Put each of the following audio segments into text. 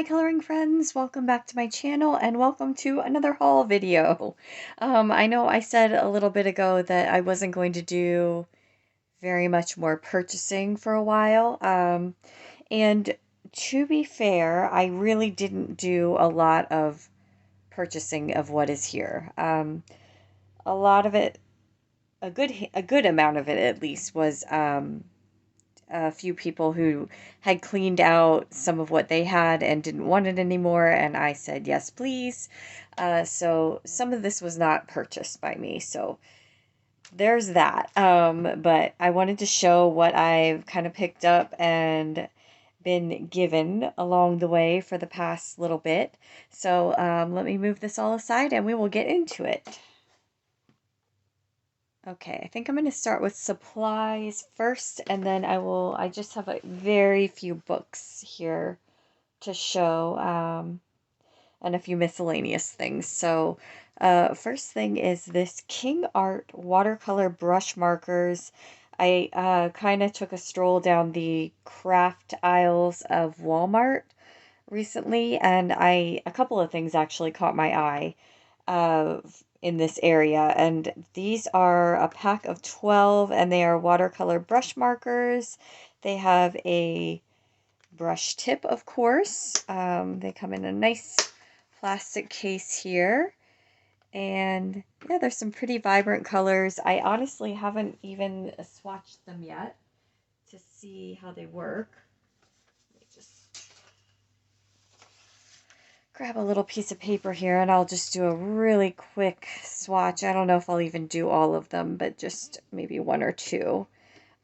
Hi coloring friends, welcome back to my channel and welcome to another haul video. I know I said a little bit ago that I wasn't going to do very much more purchasing for a while. And to be fair, I really didn't do a lot of purchasing of what is here. A lot of it, a good amount of it at least, was a few people who had cleaned out some of what they had and didn't want it anymore, and I said yes please. So some of this was not purchased by me, so there's that. But I wanted to show what I've kind of picked up and been given along the way for the past little bit. So let me move this all aside and we will get into it. Okay, I think I'm going to start with supplies first, and then I just have a very few books here to show, and a few miscellaneous things. So, first thing is this King Art watercolor brush markers. I kind of took a stroll down the craft aisles of Walmart recently, and a couple of things actually caught my eye in this area, and these are a pack of 12, and they are watercolor brush markers. They have a brush tip, of course. They come in a nice plastic case here, and yeah, there's some pretty vibrant colors. I honestly haven't even swatched them yet to see how they work. Let me just grab a little piece of paper here and I'll just do a really quick swatch. I don't know if I'll even do all of them, but just maybe one or two.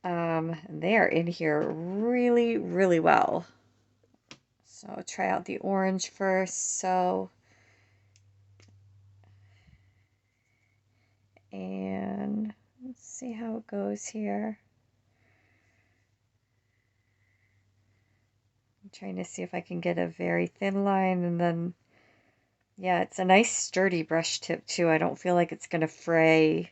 They are in here really, really well. So I'll try out the orange first. And let's see how it goes here. I'm trying to see if I can get a very thin line, and then yeah, it's a nice sturdy brush tip too. I don't feel like it's going to fray.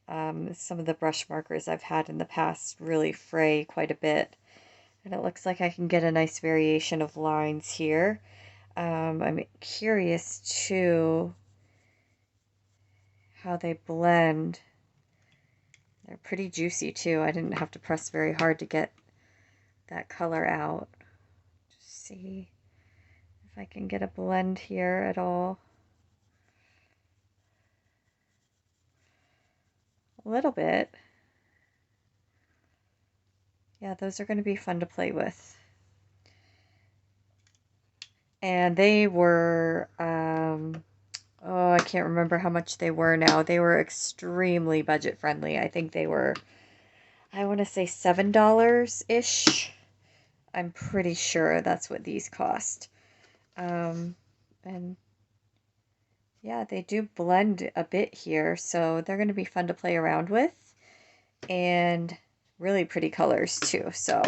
Some of the brush markers I've had in the past really fray quite a bit. And it looks like I can get a nice variation of lines here. I'm curious too how they blend. They're pretty juicy too. I didn't have to press very hard to get that color out. Just see if I can get a blend here at all. A little bit. Yeah, those are going to be fun to play with. And they were, oh, I can't remember how much they were now. They were extremely budget friendly. I think they were, I want to say $7-ish. I'm pretty sure that's what these cost. And yeah, they do blend a bit here, so they're going to be fun to play around with. And really pretty colors too, so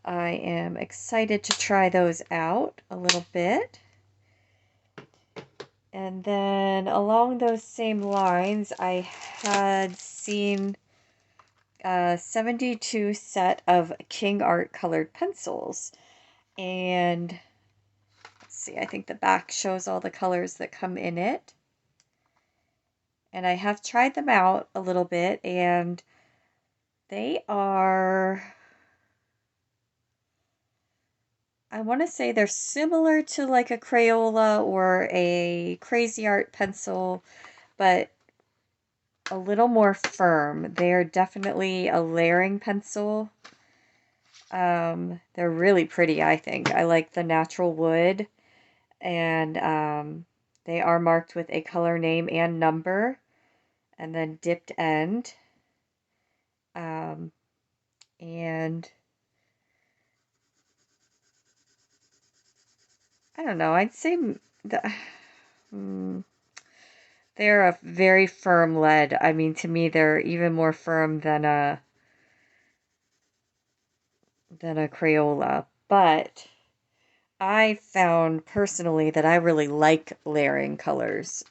I am excited to try those out a little bit. And then along those same lines, I had seen a 72 set of King Art colored pencils. And let's see, I think the back shows all the colors that come in it. And I have tried them out a little bit, and they are, I want to say they're similar to like a Crayola or a Crazy Art pencil, but a little more firm. They're definitely a layering pencil. They're really pretty, I think. I like the natural wood, and they are marked with a color name and number, and then dipped end. And I don't know, I'd say they're a very firm lead. I mean, to me, they're even more firm than a Crayola. But I found personally that I really like layering colors.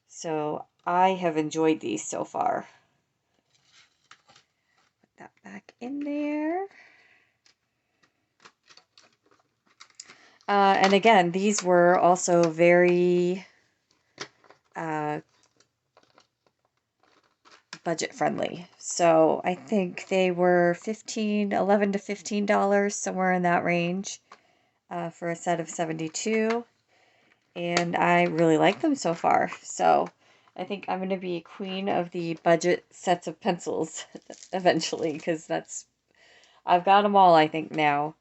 So I have enjoyed these so far. Put that back in there. And again, these were also very uh, budget friendly. So I think they were $11 to $15, somewhere in that range, for a set of 72. And I really like them so far. So I think I'm going to be queen of the budget sets of pencils eventually, because I've got them all, I think, now.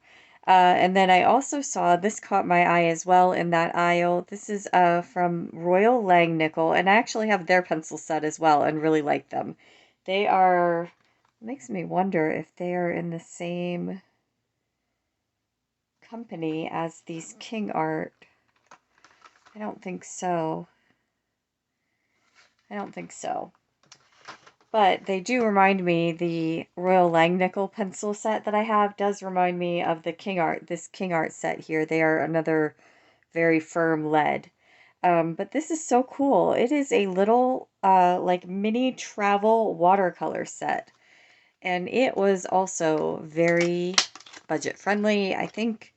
And then I also saw, this caught my eye as well in that aisle. This is from Royal Langnickel, and I actually have their pencil set as well and really like them. They are, makes me wonder if they are in the same company as these King Art. I don't think so. I don't think so. But they do remind me, the Royal Langnickel pencil set that I have does remind me of the King Art, this King Art set here. They are another very firm lead. But this is so cool. It is a little like mini travel watercolor set. And it was also very budget friendly. I think,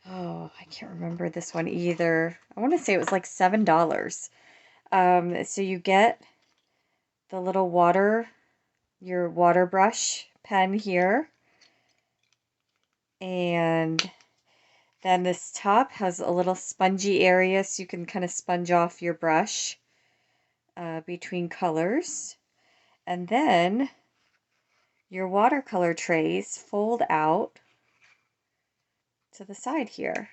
oh, I can't remember this one either. I want to say it was like $7. So you get the little your water brush pen here. And then this top has a little spongy area so you can kind of sponge off your brush between colors. And then your watercolor trays fold out to the side here.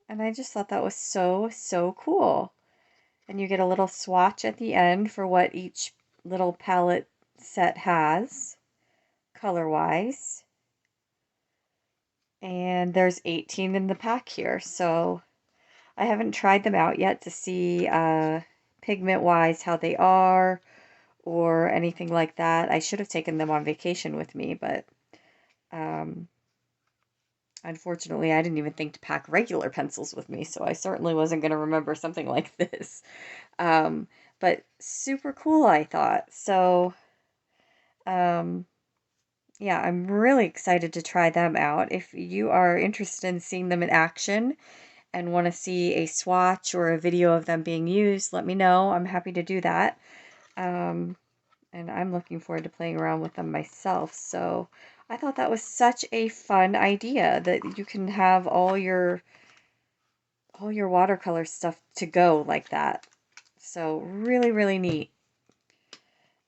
And I just thought that was so, so cool. And you get a little swatch at the end for what each little palette set has, color-wise. And there's 18 in the pack here, so I haven't tried them out yet to see pigment-wise how they are or anything like that. I should have taken them on vacation with me, but unfortunately I didn't even think to pack regular pencils with me, so I certainly wasn't going to remember something like this. But super cool, I thought. So, yeah, I'm really excited to try them out. If you are interested in seeing them in action and want to see a swatch or a video of them being used, let me know. I'm happy to do that. And I'm looking forward to playing around with them myself. So I thought that was such a fun idea that you can have all your watercolor stuff to go like that. So really, really neat.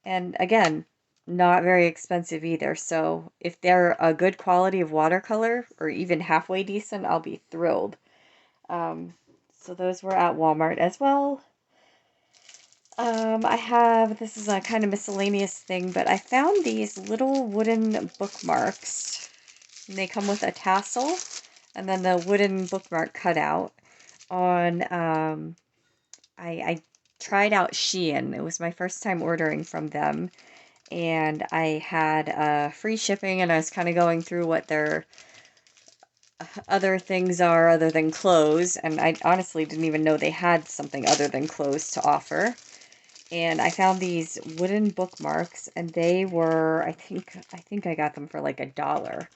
And again, not very expensive either. So if they're a good quality of watercolor or even halfway decent, I'll be thrilled. So those were at Walmart as well. This is a kind of miscellaneous thing, but I found these little wooden bookmarks. And they come with a tassel and then the wooden bookmark cutout on, I tried out Shein. It was my first time ordering from them, and I had free shipping, and I was kind of going through what their other things are other than clothes, and I honestly didn't even know they had something other than clothes to offer. And I found these wooden bookmarks, and they were, I think I got them for like $1.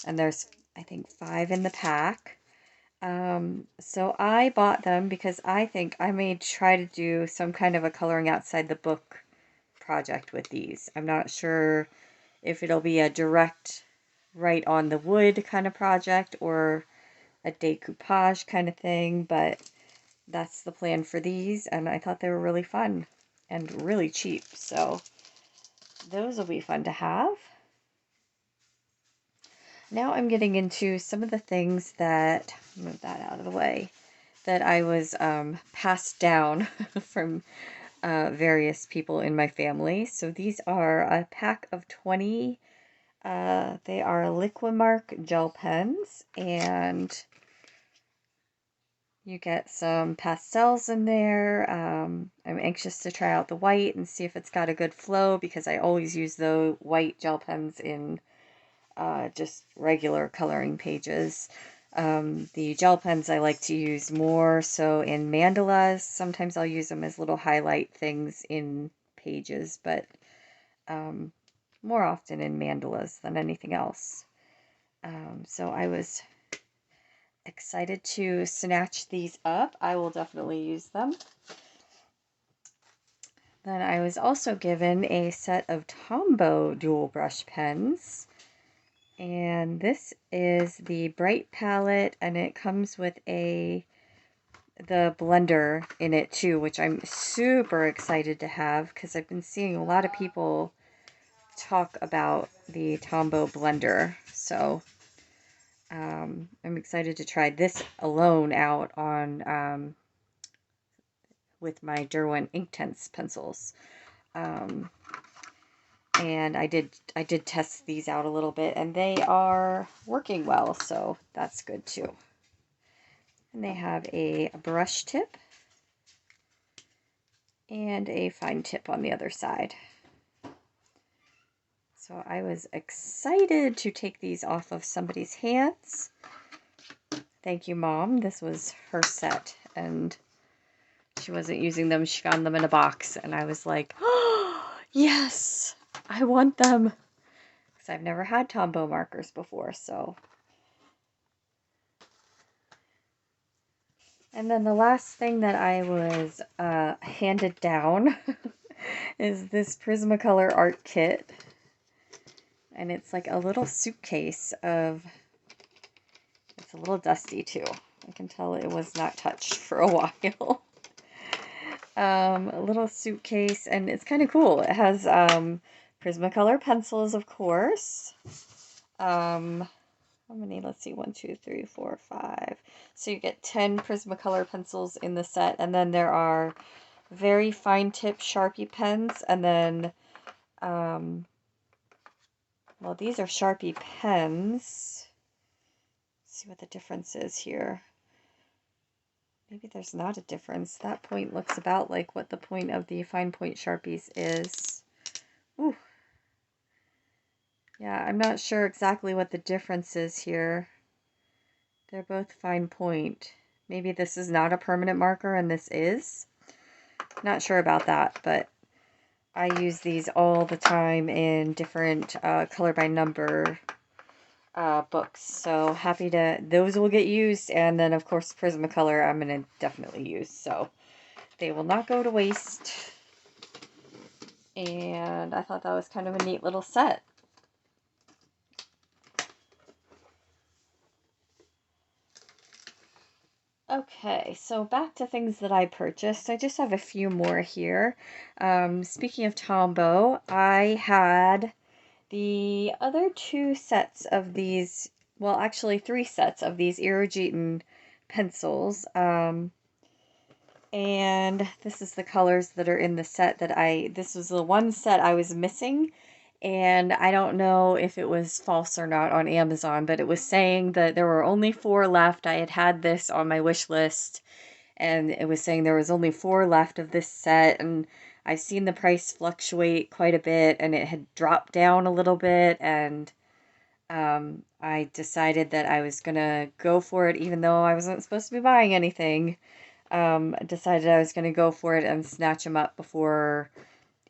And there's, I think, 5 in the pack. So I bought them because I think I may try to do some kind of a coloring outside the book project with these. I'm not sure if it'll be a direct right on the wood kind of project or a decoupage kind of thing, but that's the plan for these, and I thought they were really fun and really cheap, so those will be fun to have. Now I'm getting into some of the things that, move that out of the way, that I was passed down from various people in my family. So these are a pack of 20. They are Liquimark gel pens, and you get some pastels in there. I'm anxious to try out the white and see if it's got a good flow, because I always use the white gel pens in just regular coloring pages. The gel pens I like to use more so in mandalas. Sometimes I'll use them as little highlight things in pages, but more often in mandalas than anything else. So I was excited to snatch these up. I will definitely use them. Then I was also given a set of Tombow dual brush pens. And this is the Bright palette, and it comes with the blender in it too, which I'm super excited to have because I've been seeing a lot of people talk about the Tombow blender. So I'm excited to try this alone out on with my Derwent Inktense pencils. And I did test these out a little bit, and they are working well, so that's good too. And they have a brush tip and a fine tip on the other side. So I was excited to take these off of somebody's hands. Thank you, Mom. This was her set, and she wasn't using them. She found them in a box, and I was like, oh, yes, I want them. Because I've never had Tombow markers before, so. And then the last thing that I was handed down is this Prismacolor Art Kit. And it's like a little suitcase of, it's a little dusty too. I can tell it was not touched for a while. A little suitcase, and it's kind of cool. It has Prismacolor pencils, of course. How many? Let's see, 1, 2, 3, 4, 5. So you get 10 Prismacolor pencils in the set, and then there are very fine tip Sharpie pens, and then, well, these are Sharpie pens. Let's see what the difference is here. Maybe there's not a difference. That point looks about like what the point of the fine point Sharpies is. Ooh. Yeah, I'm not sure exactly what the difference is here. They're both fine point. Maybe this is not a permanent marker and this is. Not sure about that, but I use these all the time in different color by number books. So happy to, those will get used, and then of course Prismacolor I'm going to definitely use. So they will not go to waste. And I thought that was kind of a neat little set. Okay, so back to things that I purchased. I just have a few more here. Speaking of Tombow, I had the other 2 sets of these, well, actually 3 sets of these Ironon pencils. And this is the colors that are in the set that this was the one set I was missing. And I don't know if it was false or not on Amazon, but it was saying that there were only 4 left. I had this on my wish list, and it was saying there was only 4 left of this set, and I've seen the price fluctuate quite a bit, and it had dropped down a little bit, and I decided that I was gonna go for it, even though I wasn't supposed to be buying anything. I decided I was gonna go for it and snatch them up before,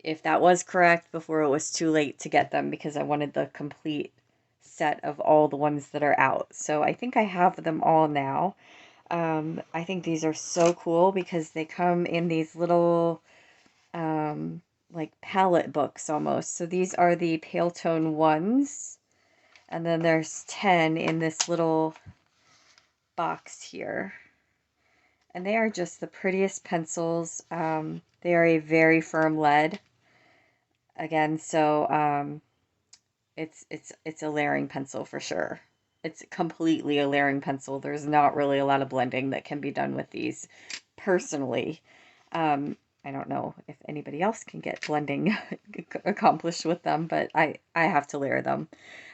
if that was correct, before it was too late to get them, because I wanted the complete set of all the ones that are out. So I think I have them all now. I think these are so cool because they come in these little like palette books almost. So these are the pale tone ones, and then there's 10 in this little box here. And they are just the prettiest pencils. They are a very firm lead. Again, so it's a layering pencil for sure. It's completely a layering pencil. There's not really a lot of blending that can be done with these personally. I don't know if anybody else can get blending accomplished with them, but I have to layer them.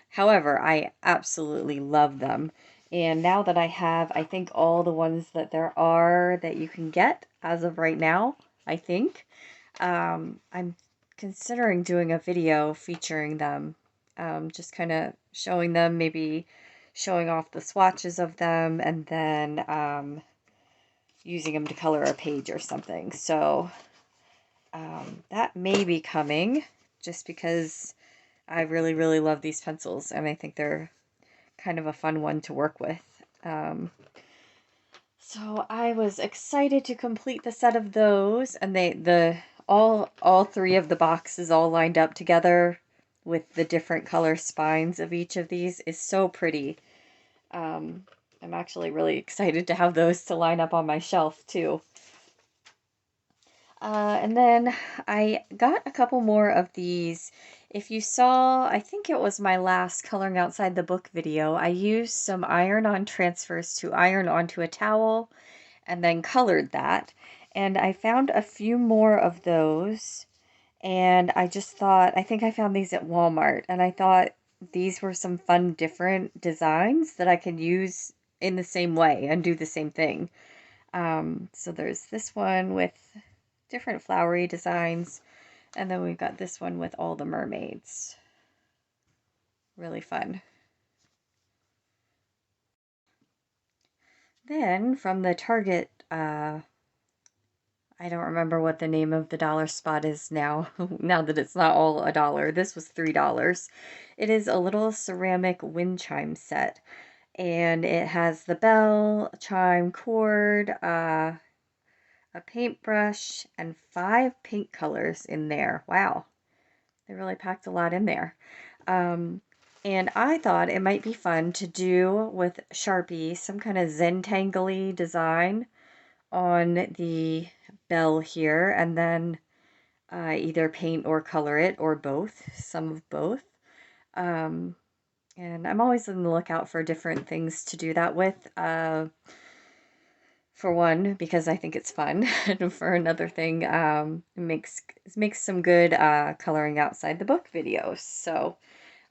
However, I absolutely love them. And now that I have, I think, all the ones that there are that you can get as of right now, I think, I'm considering doing a video featuring them. Just kind of showing them, maybe showing off the swatches of them, and then using them to color a page or something. So that may be coming, just because I really, really love these pencils, and I think they're kind of a fun one to work with. So I was excited to complete the set of those, and all three of the boxes all lined up together with the different color spines of each of these is so pretty. I'm actually really excited to have those to line up on my shelf too. And then I got a couple more of these. If you saw, I think it was my last coloring outside the book video, I used some iron-on transfers to iron onto a towel and then colored that. And I found a few more of those, and I just thought, I think I found these at Walmart, and I thought these were some fun different designs that I could use in the same way and do the same thing. So there's this one with different flowery designs, and then we've got this one with all the mermaids. Really fun. Then from the Target, I don't remember what the name of the dollar spot is now, now that it's not all $1. This was $3. It is a little ceramic wind chime set, and it has the bell, chime, cord, a paintbrush, and 5 paint colors in there. Wow, they really packed a lot in there. And I thought it might be fun to do with Sharpie some kind of Zentangle-y design on the bell here, and then either paint or color it, or both, some of both. And I'm always on the lookout for different things to do that with. For one, because I think it's fun, and for another thing, it makes some good coloring outside the book videos. So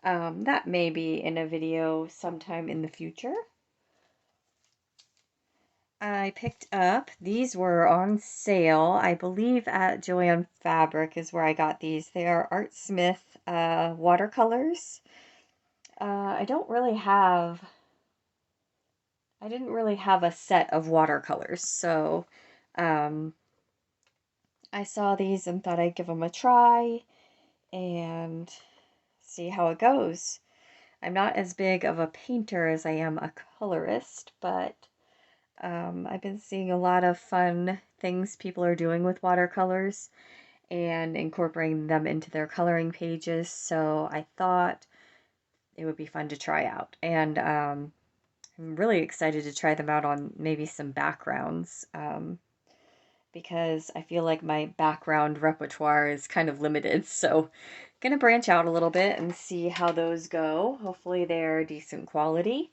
that may be in a video sometime in the future. I picked up, these were on sale, I believe at Joanne Fabric is where I got these. They are Art Smith watercolors. I didn't really have a set of watercolors, so I saw these and thought I'd give them a try and see how it goes. I'm not as big of a painter as I am a colorist, but I've been seeing a lot of fun things people are doing with watercolors and incorporating them into their coloring pages, so I thought it would be fun to try out. And I'm really excited to try them out on maybe some backgrounds, because I feel like my background repertoire is kind of limited, so I'm gonna branch out a little bit and see how those go. Hopefully they're decent quality.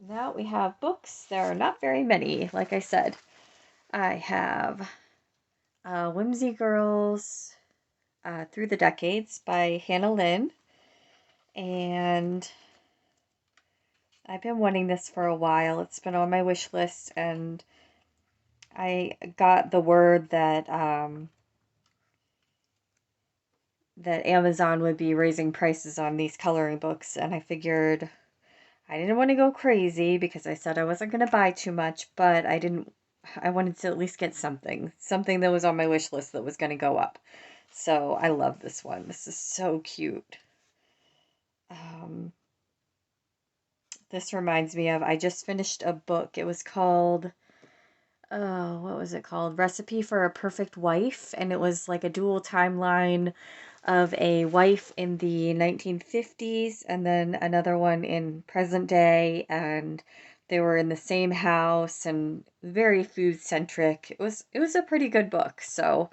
Now we have books. There are not very many, like I said. I have Whimsy Girls Through the Decades by Hannah Lynn, and I've been wanting this for a while. It's been on my wish list, and I got the word that that Amazon would be raising prices on these coloring books, and I figured I didn't want to go crazy because I said I wasn't going to buy too much, but I wanted to at least get something that was on my wish list that was going to go up. So I love this one. This is so cute. This reminds me of, I just finished a book. It was called, oh, what was it called? Recipe for a Perfect Wife. And it was like a dual timeline of a wife in the 1950s and then another one in present day. And they were in the same house and very food centric. It was a pretty good book. So,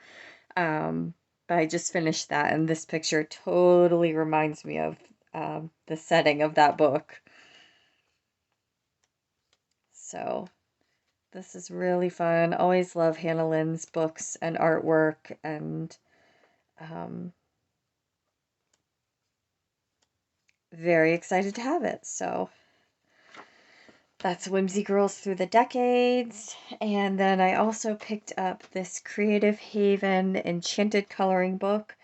but I just finished that, and this picture totally reminds me of the setting of that book. So this is really fun. Always love Hannah Lynn's books and artwork, and very excited to have it. So that's Whimsy Girls Through the Decades. And then I also picked up this Creative Haven Enchanted coloring book.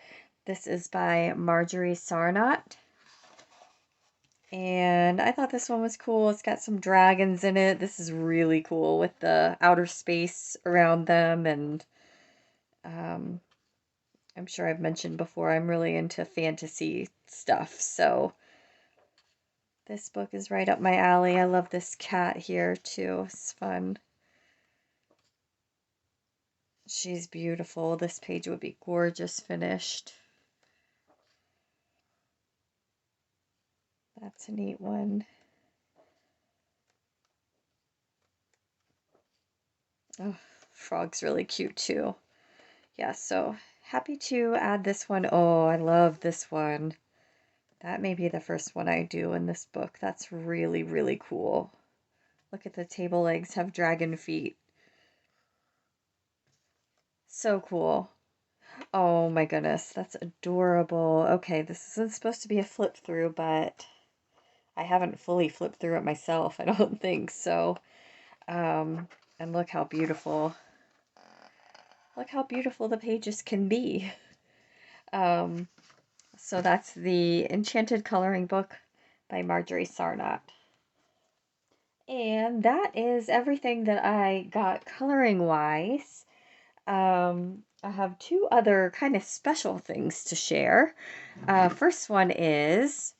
This is by Marjorie Sarnott. And I thought this one was cool. It's got some dragons in it. This is really cool with the outer space around them. And I'm sure I've mentioned before, I'm really into fantasy stuff. So This book is right up my alley. I love this cat here too. It's fun. She's beautiful. This page would be gorgeous finished. That's a neat one. Oh, frog's really cute too. Yeah, so happy to add this one. Oh, I love this one. That may be the first one I do in this book. That's really, really cool. Look at the table legs have dragon feet. So cool. Oh my goodness, that's adorable. Okay, this isn't supposed to be a flip through, but I haven't fully flipped through it myself, I don't think so. And look how beautiful. Look how beautiful the pages can be. So that's the Enchanted coloring book by Marjorie Sarnott. And that is everything that I got coloring wise. I have two other kind of special things to share. First one is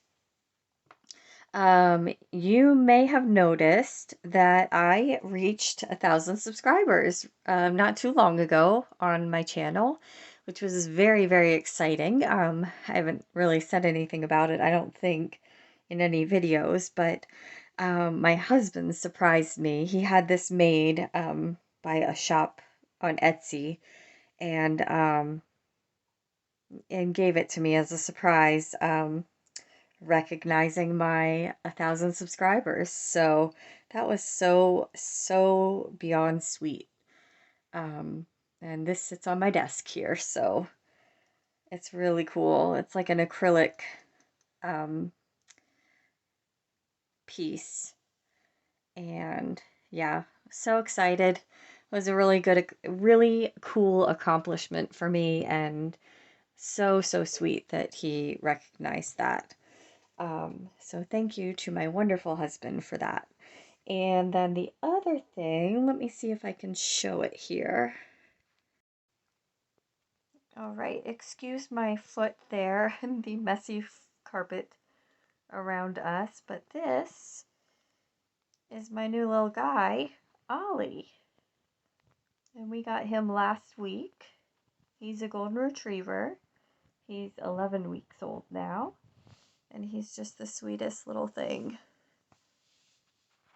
you may have noticed that I reached 1,000 subscribers not too long ago on my channel, which was very, very exciting. I haven't really said anything about it, I don't think, in any videos, but my husband surprised me. He had this made by a shop on Etsy and gave it to me as a surprise. Recognizing my 1,000 subscribers. So that was so beyond sweet. And this sits on my desk here, so it's really cool. It's like an acrylic piece. And yeah, so excited. It was a really cool accomplishment for me, and so sweet that he recognized that. So thank you to my wonderful husband for that. And then the other thing, let me see if I can show it here. All right, excuse my foot there and the messy carpet around us, but this is my new little guy, Ollie. And we got him last week. He's a golden retriever. He's 11 weeks old now, and he's just the sweetest little thing.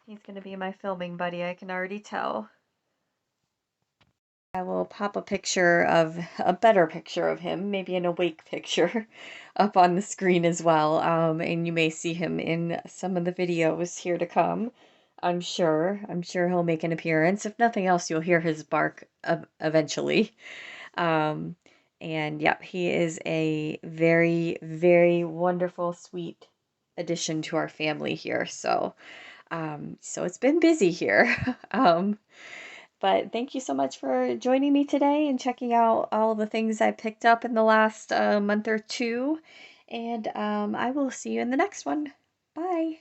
He's going to be my filming buddy, I can already tell. I will pop a better picture of him, maybe an awake picture, up on the screen as well. And you may see him in some of the videos here to come. I'm sure he'll make an appearance. If nothing else, you'll hear his bark eventually. And yep, he is a very, very wonderful, sweet addition to our family here. So it's been busy here. But thank you so much for joining me today and checking out all the things I picked up in the last month or two. And I will see you in the next one. Bye.